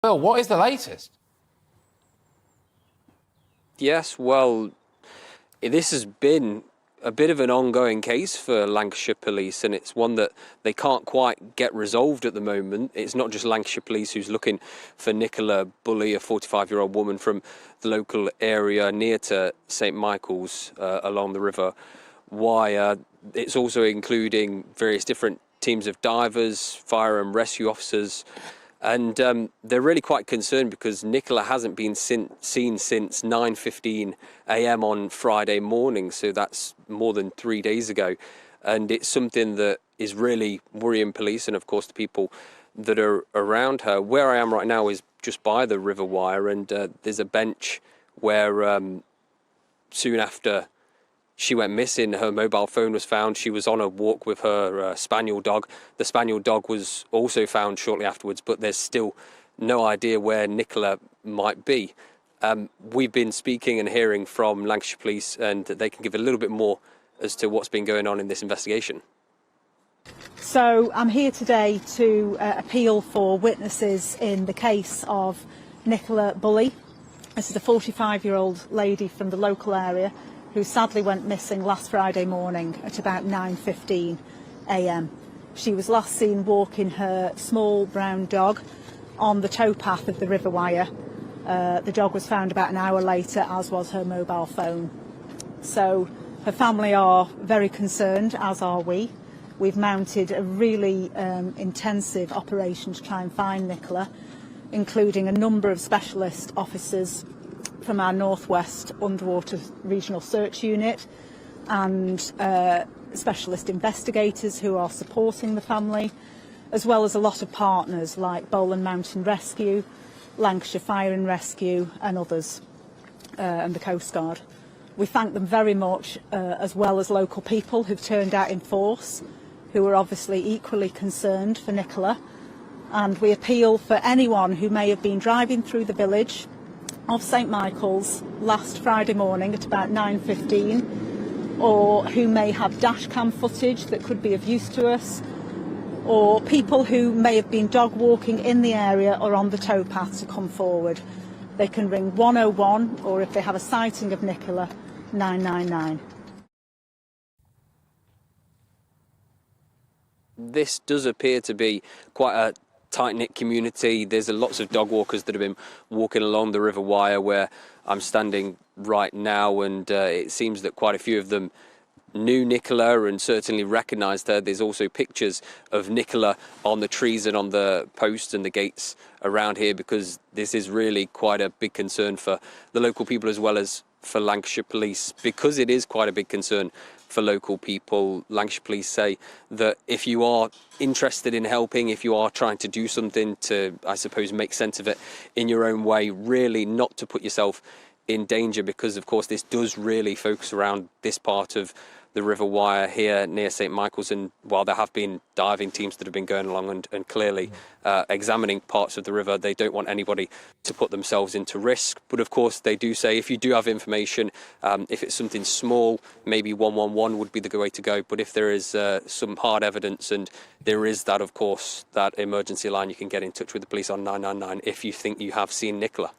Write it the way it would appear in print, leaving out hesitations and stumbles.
Well, what is the latest? Yes, well, this has been a bit of an ongoing case for Lancashire Police, and it's one that they can't quite get resolved at the moment. It's not just Lancashire Police who's looking for Nicola Bulley, a 45-year-old woman from the local area near to St Michael's along the River Wire. It's also including various different teams of divers, fire and rescue officers, and they're really quite concerned because Nicola hasn't been seen since 9:15 a.m. on Friday morning, so that's more than 3 days ago. And it's something that is really worrying police and, of course, the people that are around her. Where I am right now is just by the River Wire, and there's a bench where soon after she went missing, her mobile phone was found. She was on a walk with her spaniel dog. The spaniel dog was also found shortly afterwards, but there's still no idea where Nicola might be. We've been speaking and hearing from Lancashire Police, and they can give a little bit more as to what's been going on in this investigation. So I'm here today to appeal for witnesses in the case of Nicola Bulley. This is a 45-year-old lady from the local area who sadly went missing last Friday morning at about 9:15 a.m. She was last seen walking her small brown dog on the towpath of the River Wire. The dog was found about an hour later, as was her mobile phone. So her family are very concerned, as are we. We've mounted a really intensive operation to try and find Nicola, including a number of specialist officers from our Northwest Underwater Regional Search Unit and specialist investigators who are supporting the family, as well as a lot of partners like Bowland Mountain Rescue, Lancashire Fire and Rescue and others, and the Coast Guard. We thank them very much, as well as local people who've turned out in force, who are obviously equally concerned for Nicola. And we appeal for anyone who may have been driving through the village of St Michael's last Friday morning at about 9:15, or who may have dashcam footage that could be of use to us, or people who may have been dog walking in the area or on the towpath to come forward. They can ring 101, or if they have a sighting of Nicola, 999. This does appear to be quite a tight-knit community. There's lots of dog walkers that have been walking along the River Wire where I'm standing right now, and it seems that quite a few of them knew Nicola and certainly recognised her. There's also pictures of Nicola on the trees and on the posts and the gates around here, because this is really quite a big concern for the local people as well as for Lancashire Police. Because it is quite a big concern for local people, Lancashire Police say that if you are interested in helping, if you are trying to do something to, I suppose, make sense of it in your own way, really not to put yourself in danger, because of course this does really focus around this part of the River Wire here near St Michael's, and while there have been diving teams that have been going along and clearly examining parts of the river, they don't want anybody to put themselves into risk. But of course they do say if you do have information, if it's something small, maybe 111 would be the way to go. But if there is some hard evidence, and there is that, of course, that emergency line, you can get in touch with the police on 999 if you think you have seen Nicola.